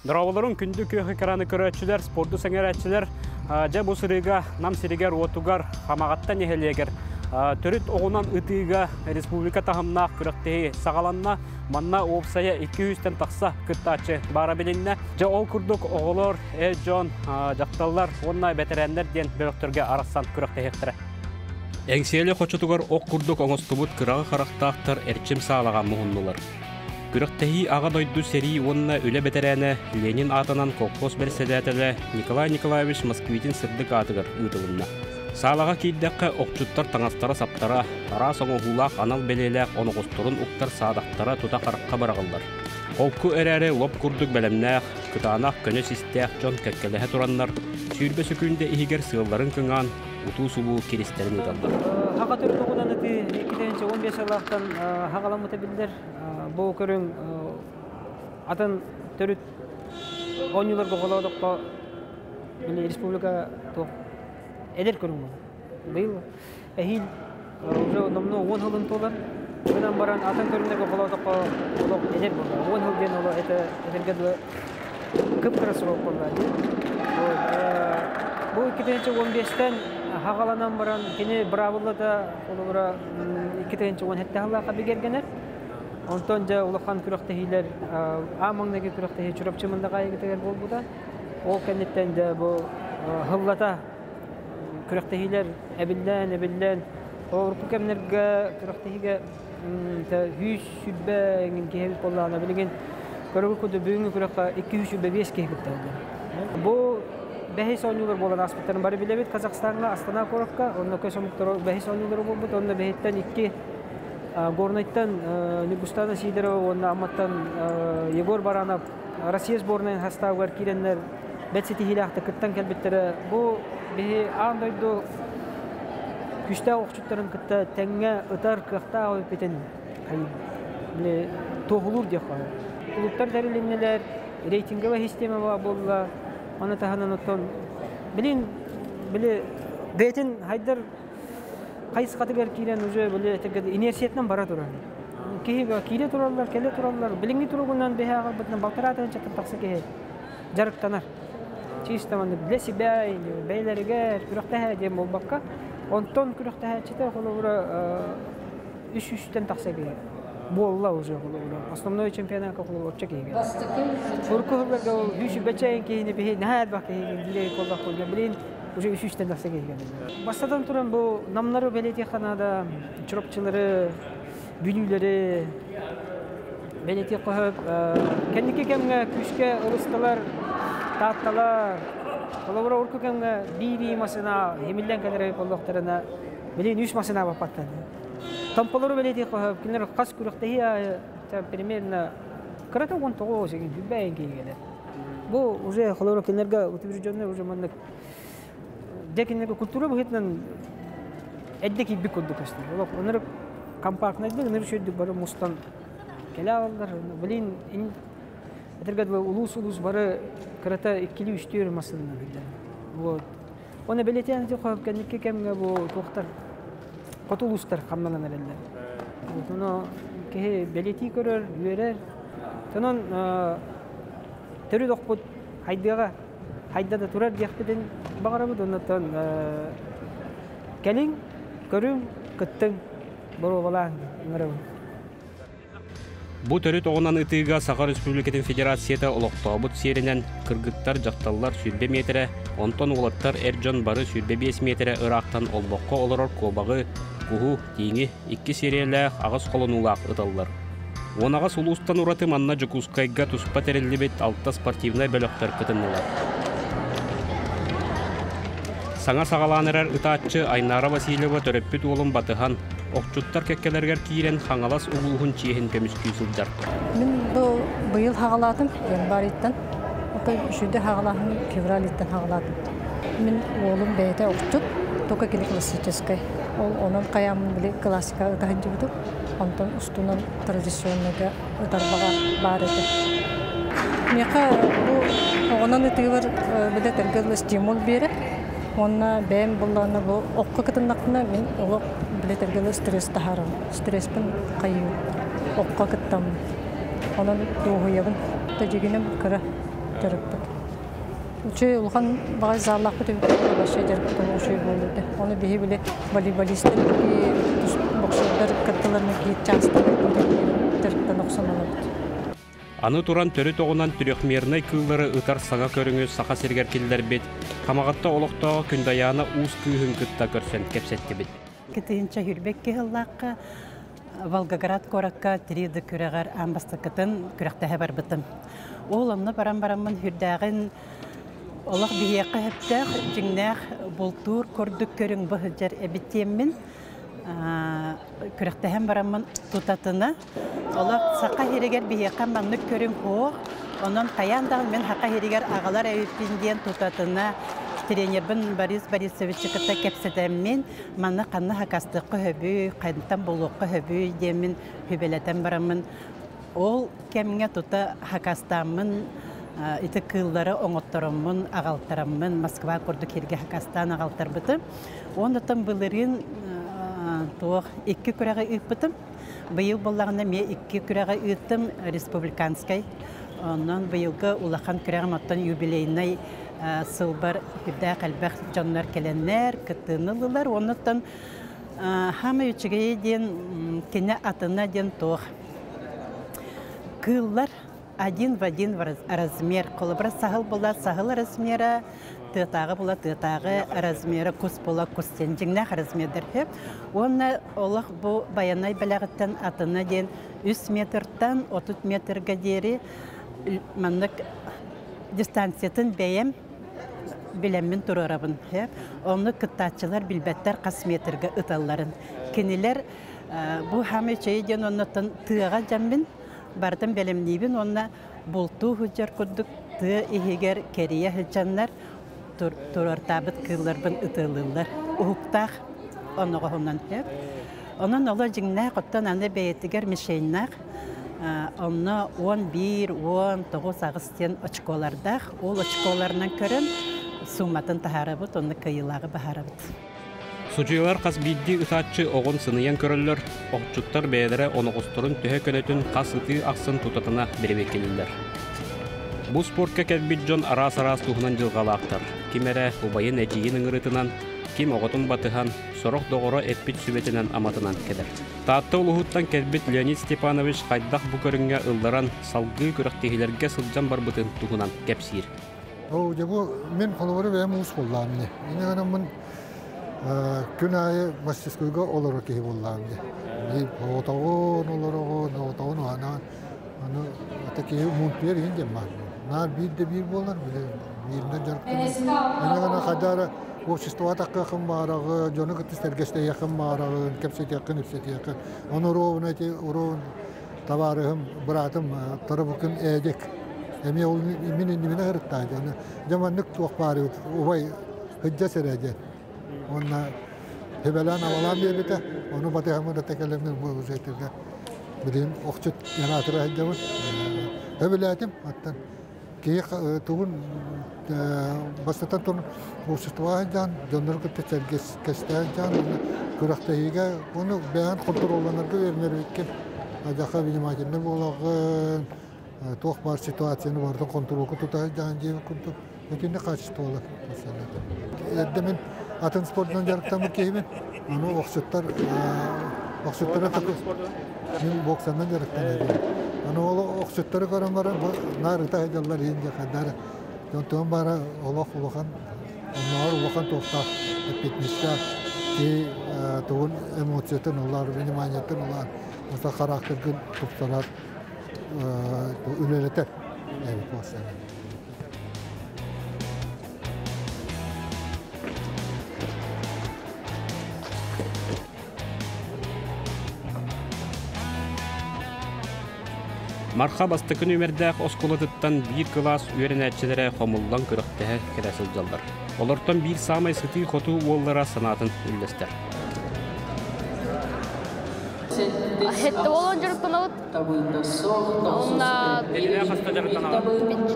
Дыраваларын күнді көйі краны көрәтшілер, спорты сәңерәтшілер, жа бұл сырыға нам сиригер отугар хамағаттан ехелегер. Төріт оғынан ұтыға республика тағымнақ күріқтегі сағаланна манна опсая 200-тен тақса күттачы бара білінне. Жа ол күрдік оғылар, жон, жақталар, оннай бәтерәндер ден бөріқтерге арасан күріқтегектірі. Әңсиелі қочытығар оқ күрдік оңыстыбыт күрағы қарақтақтар әрчім сағалаған мұғынлылар. Күріқтегі аға дойду сери онна өлі бәтерәні Ленин атынан колхоз бәрседәтілі Николай Николаевич Москвитин сырдық атығыр ұтылынна. Сағалаға кейддәққа оқчуттар таңастара саптара, ара соңы хулақ анал бәлеләқ оңығыстырын ұқтар садақтара тута қарыққа барағылдар. Қолқы әрәрі лоп күрдік бәлемнәқ, күтанақ көне систәқ жон кәккелігі тұранлар, сүйірбе сөкүйінде ихигер сығыларын күңан, ұту сұлу керестерін ұталдар. Хаға түрі тоғыдан өті 2-15 айлақтан хағаламыты білдер. Бұл көрің атын түріт 10 жыларға қолаудыққа республика тоқ. Эдер көрүң быйыл эхил уже номно 10 жылдан толар. Бұдан баран атын көрүңдегі қолаудыққа олық эдер болды. 10 жыл ден олы эдерге көп қырасы болып болды. Бұл 2015-тен хағаланан баран кені бравылы да 2017 ғалаға бігергенер. Онтон жа улахан күріқтехилер, амаңнеге күріқтехи чүрапчымындаға егітегер бол бұда. Ол кәнеттен жа бұл ғыллата күріқтехилер әбіллән. Орқы кәмнерге күріқтехиге хүйс сүббә әңін кехебіт болағына білген көрігі көді бүгінгі күріққа 200 сүббә 5 кехебіт дәуді. Бұл бәхес ойнулар болан аспыттарын бары білебет Қазақстанға, Астана көріққа, онына көз омықтары бәхес ойнулары бол бұд, онына бәхеттен 2 Горнайттан Нигустана Сидорова, онына Аматтан Егор Баранов, Россия сборнайын хастауғар киренлер бәтсеті хилақты күттан кәлбеттері. Бұл бәхе аңдайды күшті оқчуттарын күтті тәңге ұтар қықта ауып бетен тоғылыр де қой. Ұлықтар тәріленелер, рейтинговая система болла, оны тағынан ұттан. Білін, бәтін хайдар қайсы қатығар кейлен уже инерсиетінен бара тұрар. Кейле тұрарлар, келе тұрарлар, біліңгі тұрғынан бәхе ағыл бұтынан балтар атығын чаттын тақсы кеге жарықтанар. Чисто для себя, бәйлерігер, күріқтәхә дем бол баққа. Онтон күріқтәхә четі қолы бұра 3-3-тен тақсы кеге. Болла уже қолы бұра. Основной чемпионатқа қолы отча кеге. Ұрқы ғыларға ол 3-5 кейіне бәхе нәәд бақ кеге дилей қолдақ қолға білейін. Уже 3-3-тен тақсы кеге. Бастадан тұран бұл намнары бәлеті қанада, чұрапчылары, бүлілері, бәлеті қойып, кәндеке кәмге күшке ұрысталар, татталар, қолауыра ұрқы кәмге бири масына, хемілден кәдірі қолдықтарына, білейін 3 масына бапаттады. Тампалары бәлеті қойып, кәлер қас күріқтегі, примерно, қырата 19 сеген бүбәйін кейгелер. Бұл уже қолауыра кәлерге өтіп жүргенде уже мәнік декенлерге культура бұғытынан әдді кейбік көдді көстер. Оныр компактнайды, оныр шөйдік бары мұстан келе алдар. Білейін, әтіргәді улус бары қырата 2-3 масылына білді. Оны бәлеті әнді қойып кәндікке кәмге бұл тоқтар, қоты улустар қамнаған әрелер. Оны кеге бәлеті көрер, үйерер. Тонын түрі доқпыд хайдыға, хайдада тұрар дияқпеден бағара бұд. Онықтан кәлің, көрің, күттің, бұру балаң, ұңыры бұд. Бұл төрет оғынан ұтыға Сақа Республикатын Федерацияты ұлықтауыт серінен кыргыттар жақталылар сүрбе метрі, онтон олаттар әржон бары сүрбе 5 метрі ұрақтан олбаққа олырар қолбағы бұғы дейіні 2 сериялі ағыз қолынулақ ұталылар. Онаға сұлуыстан ұраты манна жүкускайға тұспа тәрелі бет алтта спортивнай бөліқтер күтінілер. Саңа сағаланырар ұтатчы Айнара Васильева төрөппіт олым батыған оқчуттар кәккелергер кейрен хаңалас ұлуғын чиехін көміскүй сылдар. Мен бұйыл хағалатым, январ иттен, үшуді хағалатым, февраль иттен хағалатым. Мен олым бәйті оқчут, тоқа келі классическай. Onun kayamın bile klasika ıdahıncı budu. Ondan üstünden tradisyonluğa ıdarbağa var edi. Meka bu onun ıtığı var bile tergeli stimul biri. Ona ben bulanı bu okku kıtındakına ben o bile tergeli stres taharım. Stres pun kayu okku kıttam. Onun doğu yavun. Teciginem kara Жарыппыт. Учой улхан багай заллахпыт башы жарыппыт учой болду. Оны бихи биле волейболисттер боксердер каттыларны кийип чаңстар жарыптан оксомалабыт. Аны туран төрі тоғынан түрекмернай кыллары ытар саңа көріңіз сақа сергер келдер бет. Қамағатта олықтағы күндаяны уыз күйін күтті көрсен кепсетті бет. Кетейінче хүрбек кеғыллаққа Волгоград коракка тириді күрәғар амбастықытын күрәқтәхі бар бітім. Ол онны баран-баранмын хүрдәғін олық бейеқі әптәқ жіңнәқ болтур көрдік көрің бұхыджар әбіттемін күрәқтәхін баранмын тұтатыны. Олық саққа херегер бейеқі маннық көрің хоқ, онын қаяндағын мен хаққа херегер ағалар әйіппенден тұтатыны тренербін Борис Борисович кытта кепсетеммен манна қанны хакастыққа хөбі, қайдытан болуққа хөбі демін хөбелетен барамын. Ол кәміңе тұта хакастамын, иті кыллары оңыттырымын, ағалтырымын, Москва көрді керге хакастан ағалтыр бұты. Оныттан бұлырын тоқ 2 күрәға ұйпытым. Бұйыл болағында ме 2 күрәға ұйттым республиканскай. Онын бұйылғы улақан күрәғым оттан юбилейнай сылбар хүдә қалбақ жаннар келеннер, кытынылылар. Оныттан хамы үчіге ден, кене атына ден тоқ. Кыллар один в один размер. Қолыбыра сағыл бола сағыл размері, тытағы бола тытағы размері, күс бола күстен жіңнақ размердер. Оны олық бұл баянай бәләғіттен атына ден 3 метртан 30 метрға дері маннық дистанциятын бәйем білемін тұрарабын. Оны кыттатчылар білбәттер қас метрға ұталарын. Кенелер бұл хамы чейден оннатын тыға жамбін, бардым бәлемнейбін, онна болту хүджар күрдік, тыға ихегер керия хүджанлар, тұрартабыт кылларбын ұтылылар. Ұхықтақ оныға оннан. Онын олы жіңнақ, оттан аны бәйетігер мешейнақ, онны 11-19 ағыстен очколардақ, ол очколарынан көрін суматын тахарабыт, онны кайылағы бахарабыт. Сучуйлар қас бидді ұтатчы оғын сыныян көрілер, оқчуттар бәйдері оңығыстырын түхе көнетін қас ұты ақсын тұтатына беребекелілер. Бұл спортқа кәлбет жон арас-арас тұғынан жылғалақтар. Кемәрі ұбайын әжейін ұңырытынан, кем оғытын батыған, сорық доғыры әппет сүбетінен аматынан кедір. Таатты ұлығыттан кәлбет Леонид Степанович қайдақ бұ көрінге ұлдаран салғы көріқтегілерге сылжан бар бұтын тұғынан кәпсейір. Мен қолуыры бәйім ұс болдамын. Ені ғанамын күн айы мастерскойға олары кейі болдамын. Отағын оларығын, отағын оғанан, ата кейі мұнтуер ең дем бар. Нар бірді бір болар, бірінден жарықтың. Ені ғана қадары общество таққақын барағы, жоны күттістергесте яқын барағы, кәпсет яқын, үпсет яқын. Оны ұровын табарығым, бұратым, тұры бүкін әдек. Эми ол менен немene хырыттайды. Жаманнык туақ бары убай хыджа сереже. Онна хебелан авалам бебете, оны батыгамы да текелемнен бу үзетирге. Билин окчут янатыра хыджамын. Хебелатим аттан. Кей тугун бастатан турун общество хыджан, жондар кытты чергес кесте хыджан, күрақтайыға оны бәян контролланырга вернербеккен. Ажақа внимательный болагын. Тоқ бар ситуацияны бардың контролға тұтағы жағын жейбі күнді өкенде качество олар. Әдді мен атын спортынан жарықтамы кеймен, оны оқсыттары тұқы. Мен боксаннан жарықтан әдім. Оны олы оқсыттары көрін баран, нарыта әділер ең жақандары. Жонтуын бары олақ-олақан, онлар олақан тоқтақ әппетмешті, кей тұғын эмоциятын олар, вниманиятын олар, осы қарақтыргын тұқтарар. Ülelete evet olsun. Marha bastıkın ömerdəq oskolatıttan bir klas öğrenətçilere xomuldan kırıqtığı kərəsil callar. Olortan bir samay sıtı xotu oğullara sanatın üllestər. Hette olan jarıktan alıp. Onda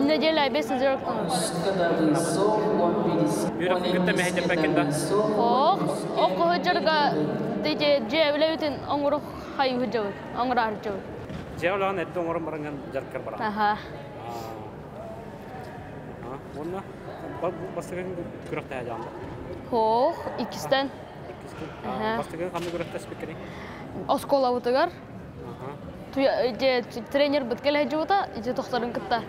nedelay 5 jarıktan alıp. Yürek gitti mi hece pekinde? O jarıka cevle bütün onuru hayı hıcavır, onura hıcavır. Cevlan etti onurun barıngan jarıklar bara. Aha. Onunla bastıgan kürekte hajanda. Hoğ, ikisten. Bastıgan kamda kürekte spekeri. Oskola butugar. Тренер бит келе жута, же тохтарын кытта.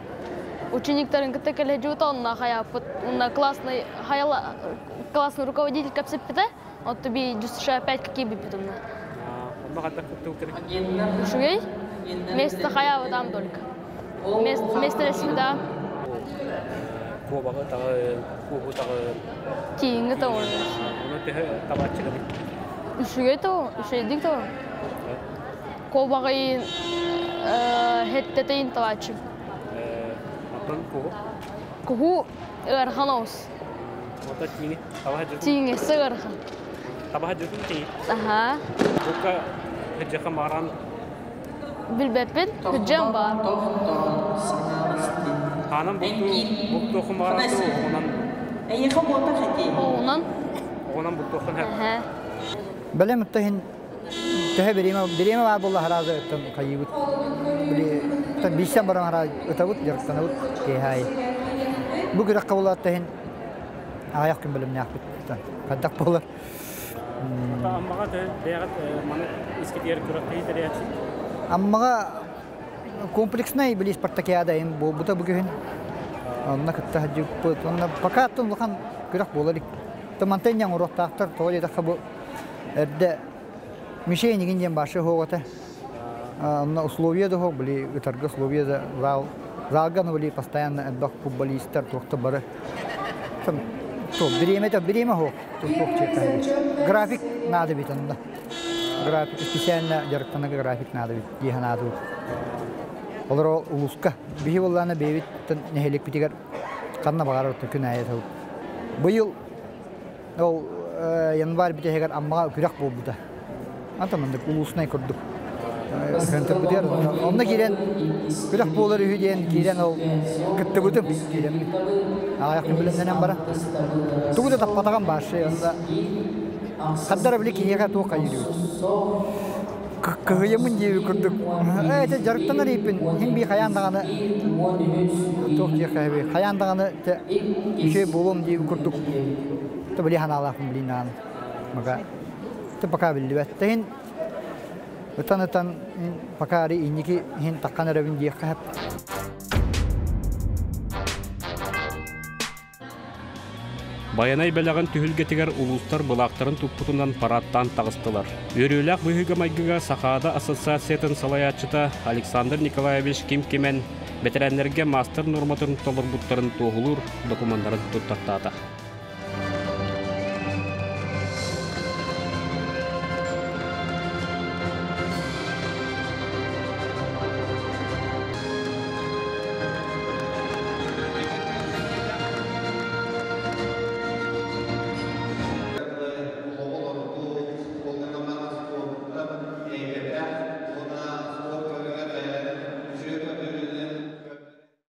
Учениктарын кытта келе жута, онна хаяпыт, онна классный руководитель капсеппите, от тебе 5 какие бипит онна. Онна кадда кытты укери. Ушугей? Место хаява там только. Место ресмида. Кубага тағы, кубу тағы. Тиңгі та оны. Оны тегі табатчыгады. Ушугей та, ушейдик та. Кобағайын хеттетейін табатчым. Атын кубу? Кубу ырхан оғыз. Ота тиңі, табаға жүрдің? Тиңесі ырхан. Табаға жүрдің тиңі? Аха. Бұққа хүджеқа мағран? Білбеппен, хүджем бар. Ханам бұқты оқы мағранды оғынан? Оғынан? Оғынан бұқты оқын әп? Білем ұттахын төһе береме бар болла харазы ыттан кайыбыт. Били бишен баран хараз ытабыт жарыктанабыт кехай. Бу күрәккә була аттахын аяк ким белем яқбыт. Каддак болар. Аммага дәгат маны искетер күрәккә итәрәчи. Аммага комплексный били спартакиада ин бу бута бүгүн. Онна кытта хаҗып, онна пока тун лухан күрәк болар. Тамантен яң урактактар толи да хабы. Эдде мишени гинҗен башы хогата. На условия да хог били итарга условия да залган били постоянно эдбак футболисттар тохта бары. Там то береме хог. График надо бит анда. График специально жарыктана график надо бит. Диханады. Олар улуска бихи болланы бебит нехелек битигер канна багар күн ая тау. Быйыл ол январь битегер аммага күрәк булды. Антамында улусны күрдүк. Хәнтер битер. Онда кирен күрәк булыр үдән кирен ол китте бүтүм кирен. Аяк белән бара. Тугда таппатаган башы онда. Каддар биле киега тоо кайрый. Кыгыйымын дип күрдүк. Эте жарыктан рипин хим би хаяндаганы. Тох яхайбы. Хаяндаганы иши болом дип күрдүк. Табли ханалахым билинан. Мага пока билбеттен утанатан покари инники хин таккан рабин диякап. Баянай беләгән түһүлгетигәр улустар булактарын туппутунан параттан тагыстылар. Өрүләк быһыга майгыга Сахада ассоциациятын салаячыта Александр Николаевич Кимкемен ветераннарга мастер норматын толорбуттарын тоғылур документтарын туттатата.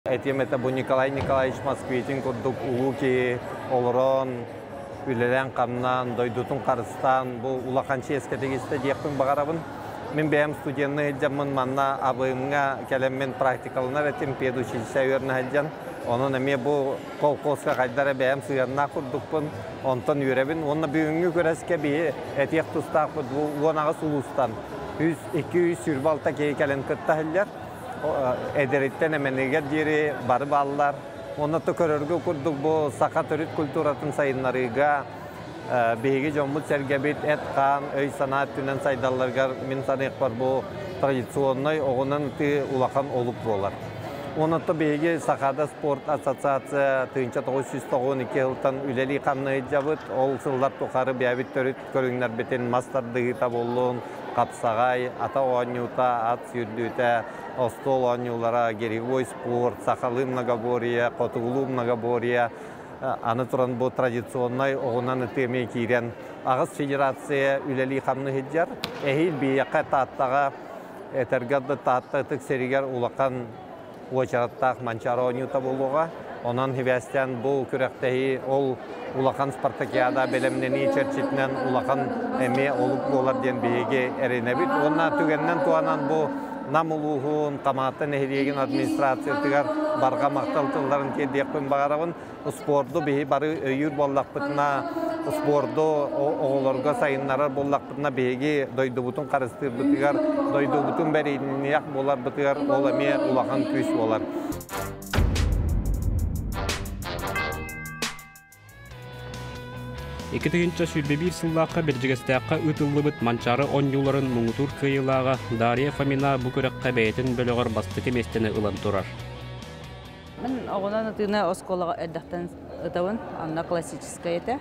Этим это был Николай Николаевич Москвитин, курдук улуки, олорон, үлелен камнан, дойдутун карыстан, бу улаканчы эскетегисте диякпын багарабын. Мен бәм студентны хеджамын манна абыйымга келеммен практикалынар этим педучилище өрнө хеджан. Onun emeği bu kolkoska kaydara beyam suyarına kurdukpun, ondan yürübün. Onunla büyüğünü göreske bir etiyek tustak bu onağı sulustan. 100-200 sürbalta keyikelen kıttahiller. Ederitten emeneger diri barı ballar. Onu da körörgü kurduk bu sakatörüt kulturatın sayınlarıga. Beygi jommut sergebit et kan, öy sanat tünen saydallargar min sanık var bu tradisyonnoy oğunan tı ulakan olup bolar. Onu da beygi Sakada Sport Asosiasiya 1992 yıldan üleli kanlı cabıt, ol sıllar tokarı beyabit törüt körünler beten master dıgıta bolluğun, kapsagay, ata oğanyuta, at sürdüte, ostol oğanyulara, gerigoi sport, sakalı многоборье, котугулу многоборье, anı turan bu tradisyonnoy oğunan ıtımı kiren Ağız Federasiya üleli kanlı hiccar, ehil bir yaka tattağa, etergadda tatta tık seriger ulakan Uçarattak Mançaronyuta buluğa. Ondan hivestten bu kürektehi ol ulakan Spartakiyada belemneni içerçitinen ulakan emi olup bolar diyen beyge erinebit. Ondan tügenden tuanan bu намулуғын, қаматтан әхелеген администрациятығар барға мақталтыларын кедекпін бағарабын, спорду бейі бары өйір боллақпытына, спорду оғыларға сайынларар боллақпытына бейге дойды бұтын қарыстыр бұтығар, дойды бұтын бәрейінеяқ болар бұтығар, оламе ұлақан күш болар. Екетігінші сүрбебір сыллаққа біржігістіққа ұтылыбыт манчары оңюларын мұңытур күйылаға Дария Фомина бүкіріққа бәйтін бөліғар бастықы местені ұлан тұрар. Мен оғынан ұтығына осколаға әддіқтен ұтауын, анна классическая еті.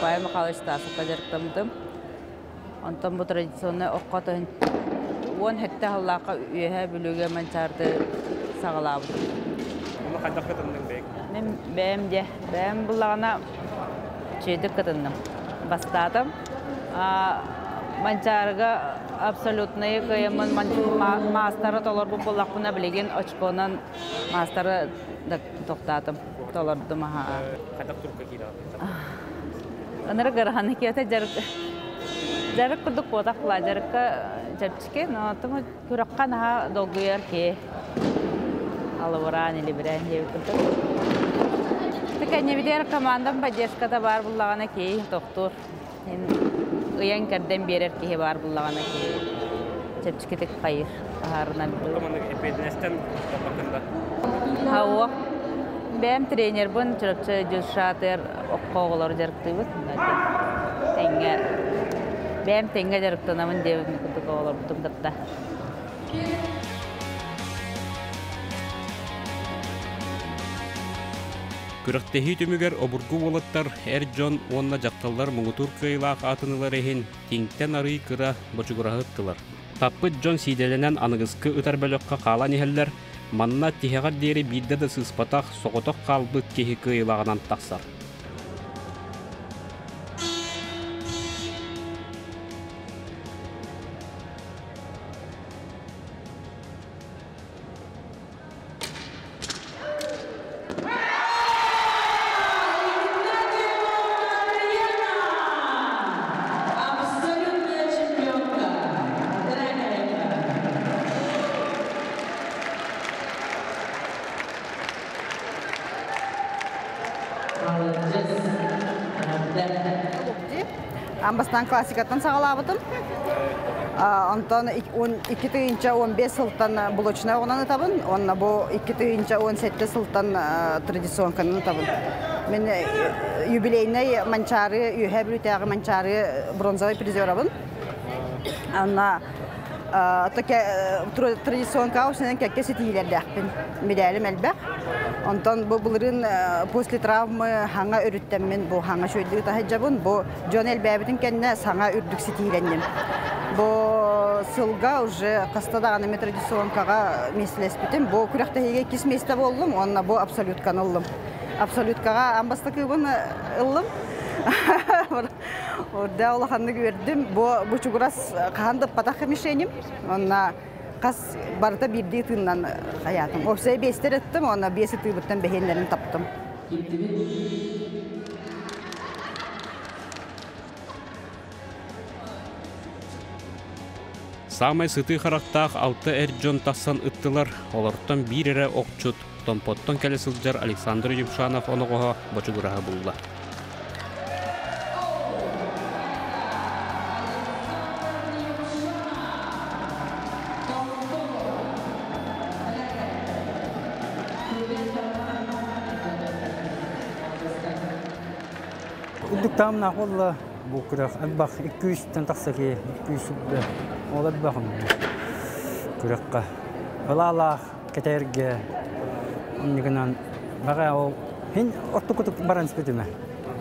Пай мақалы стасыққа жарықтамдым. Онтан бұл традиционны оққатығын он хетті халлаққа үйе бүліге манчарды сағалабыдым. Оны қайдақ қытындың бәйік? Мен бәйім бұлағына чейдік кытынным. Бастадым. Манчарыға абсолютный кыйымын мастары толар бұл болақпына білеген очконан мастары тоқтадым. Толардым. Қайдақ тұрқа кейді? Оныры ғырғаны кейті жарық күрдік болдақ бұла жарыққа жарчыке, но тұмы күраққан долгүйер кей алывыран или бірән жевітілді. Кәнебедер командам поддержкада бар бұллағана кей, тоқтур. Үйен кәрден берер кей бар бұллағана кей. Чепчікетік қайыр. Командың эпедінестен бақында? Хауа. Бәм тренер бұн, жүрікші жүз шатыр оққоғылар жарықты бұд. Бәм тәңге жарықтанамын девім күндік оғылар бұдымдықта. Күріқтехи түмігер обургу болыттар әр жон онна жақталар мұңытур кыйлақ атынылар ехін теңтен арый кыра бочугырағыттылар. Таппыт жон сиделенен анығызқы ұтар бөліққа қалан ехелер, манна тихеғар дері биддеді сыспатақ соғытық қалбыт кехи кыйлағынан тақсар. Амбастан классикаттан сағалабытым. Онтан 2-15 сылтан блочна оғынан табын, онна бұл 2-17 сылтан традицион канын табын. Мен юбилейный манчары, үйе бүрітәғі манчары бронзовый призер абын. Онна традицион каусынан кәкке сетейлерді әқпін, медалім әлбәқ. Онтан бұлырын после травмы хаңа үріттенмен, бұл хаңа шөйдігі тахаджабын, бұл Джон әлбәбітін кәнне саңа үрдік сетейлендім. Бұл сылға уже қастадағанымен традиционкаға меселеспітім. Бұл күрәқтәйге кес месті болдым, онна бұл абсолютканы ұлым. Абсолюткаға амбастықыбын ұлым. Орда олақанды көрдім. Бұл чүгірас қағандып патақы мешенім. Онна қас барыта бірдей тыңнан қаятым. Опсай бестер еттім, онна бесі түйбіттен бәхенлерін таптым. Самай сыты харақтақ алты әрджон тассан ыттылар, оларттан бір әрі оқчут, томпоттон кәлі сылжар Александр Юбшанов оноғыға бочуғыраға бұлла. Тамна холла букрах аббах 200-тен тақсаки 200-де олад бахым күрәккә балалах кетерге нигенан бага ол хин оттукутук баран спетиме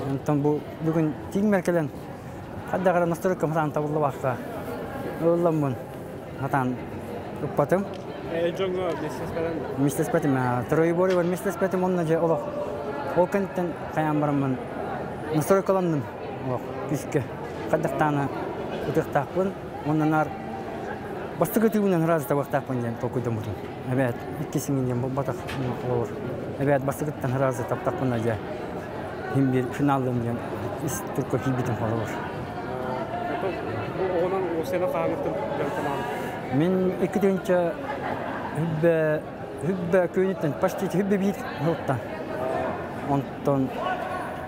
антон бу бүгүн тиңмеркелен кадагара настройка масан табылды бакка олламын хатан уппатым Джонго мистер спетиме троибори бар мистер спетим онна же олох ол кенттен каян барамын настройкаландым күшке қадақтаны ұтықтақпын, оннанар бастығы түйінен разы табақтақпын ден толкүйден бұдым. Әбәт, иккесіңген бұл батақ олар. Әбәт, бастығыттан разы таптақпын әже бір финалдым ден іс түркі кейбетін қалауыр. Оғынан осыны қағанықтың бәл тамам? Мен 2-нче hübbe köyütten почти hübbe bir hılttan. Ondan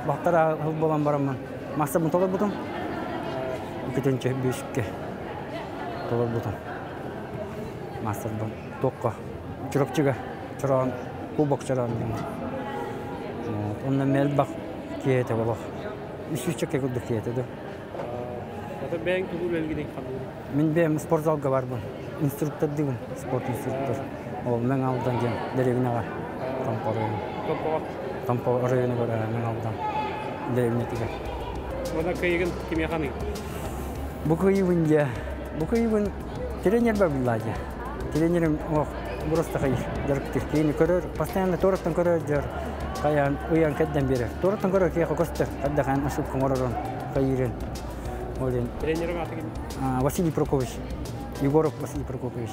baktara hıl bolan baramın. Maksabın tolar budum. 2-nче hübbe üskke. Tolar budum. Maksabın tokka. Çırıkçıga. Çırağın kubak çırağın. Ondan mel bak kiyete baba. Üç-üçe kekuduk kiyete de. Ata ben tuğul elgidek kalıyor. Мен бем спорт залга барбын. Инструктор дигим, спорт инструктор. Ол мен алдан кем, дерегине бар. Тампо районы бар, мен алдан. Дерегине тиге. Ona kıyıgın kim yakanı? Bu kıyıvın тренер бар буллади. Тренерим ох, просто хайır. Директор кейни көрөр, постоянно торактан көрөр жер. Каян уян кедден бери. Торактан көрөр кия костер. Кадда кан ашып коморорон. Хайырын. Тренерің аты кім? Василий Прокопович. Егоров Василий Прокопович.